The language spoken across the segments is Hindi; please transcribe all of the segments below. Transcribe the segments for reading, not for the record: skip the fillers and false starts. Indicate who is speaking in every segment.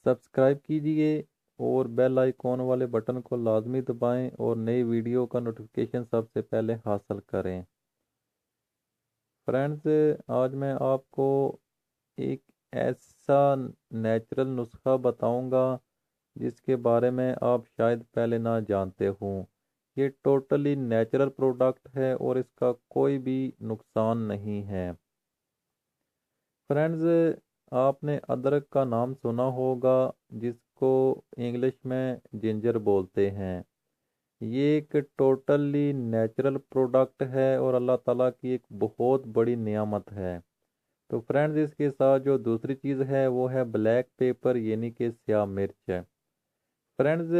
Speaker 1: सब्सक्राइब कीजिए और बेल आइकॉन वाले बटन को लाजमी दबाएं और नई वीडियो का नोटिफिकेशन सबसे पहले हासिल करें। फ्रेंड्स, आज मैं आपको एक ऐसा नेचुरल नुस्खा बताऊंगा जिसके बारे में आप शायद पहले ना जानते हों। ये टोटली नेचुरल प्रोडक्ट है और इसका कोई भी नुकसान नहीं है। फ्रेंड्स, आपने अदरक का नाम सुना होगा, जिसको इंग्लिश में जिंजर बोलते हैं। ये एक टोटली नेचुरल प्रोडक्ट है और अल्लाह ताला की एक बहुत बड़ी नियामत है। तो फ्रेंड्स, इसके साथ जो दूसरी चीज़ है वो है ब्लैक पेपर यानी कि स्याह मिर्च है। फ्रेंड्स,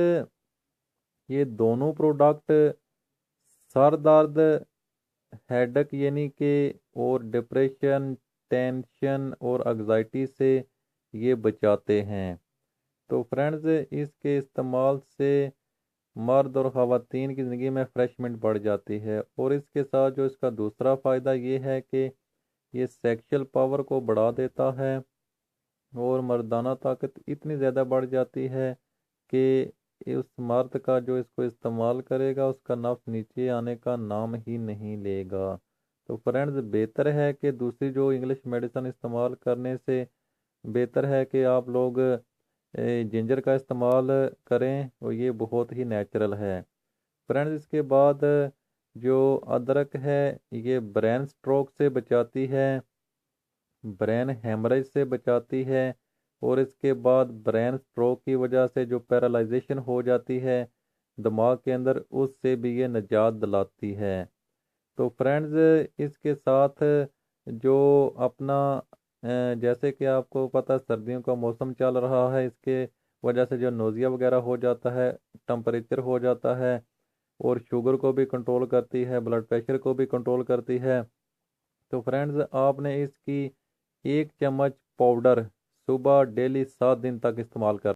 Speaker 1: ये दोनों प्रोडक्ट सर दर्द, हेडक यानी कि और डिप्रेशन, टेंशन और एग्जाइटी से ये बचाते हैं। तो फ्रेंड्स, इसके इस्तेमाल से मर्द और ख़वातीन की ज़िंदगी में फ्रेशमेंट बढ़ जाती है। और इसके साथ जो इसका दूसरा फ़ायदा ये है कि ये सेक्सुअल पावर को बढ़ा देता है और मर्दाना ताकत इतनी ज़्यादा बढ़ जाती है कि उस मर्द का जो इसको इस्तेमाल करेगा उसका नफ्स नीचे आने का नाम ही नहीं लेगा। तो फ्रेंड्स, बेहतर है कि दूसरी जो इंग्लिश मेडिसिन इस्तेमाल करने से बेहतर है कि आप लोग जिंजर का इस्तेमाल करें और ये बहुत ही नेचुरल है। फ्रेंड्स, इसके बाद जो अदरक है ये ब्रेन स्ट्रोक से बचाती है, ब्रेन हेमरेज से बचाती है और इसके बाद ब्रेन स्ट्रोक की वजह से जो पैरालाइजेशन हो जाती है दिमाग के अंदर, उससे भी ये निजात दिलाती है। तो फ्रेंड्स, इसके साथ जो अपना जैसे कि आपको पता सर्दियों का मौसम चल रहा है, इसके वजह से जो नोज़िया वगैरह हो जाता है, टेम्परेचर हो जाता है और शुगर को भी कंट्रोल करती है, ब्लड प्रेशर को भी कंट्रोल करती है। तो फ्रेंड्स, आपने इसकी 1 चम्मच पाउडर सुबह डेली 7 दिन तक इस्तेमाल कर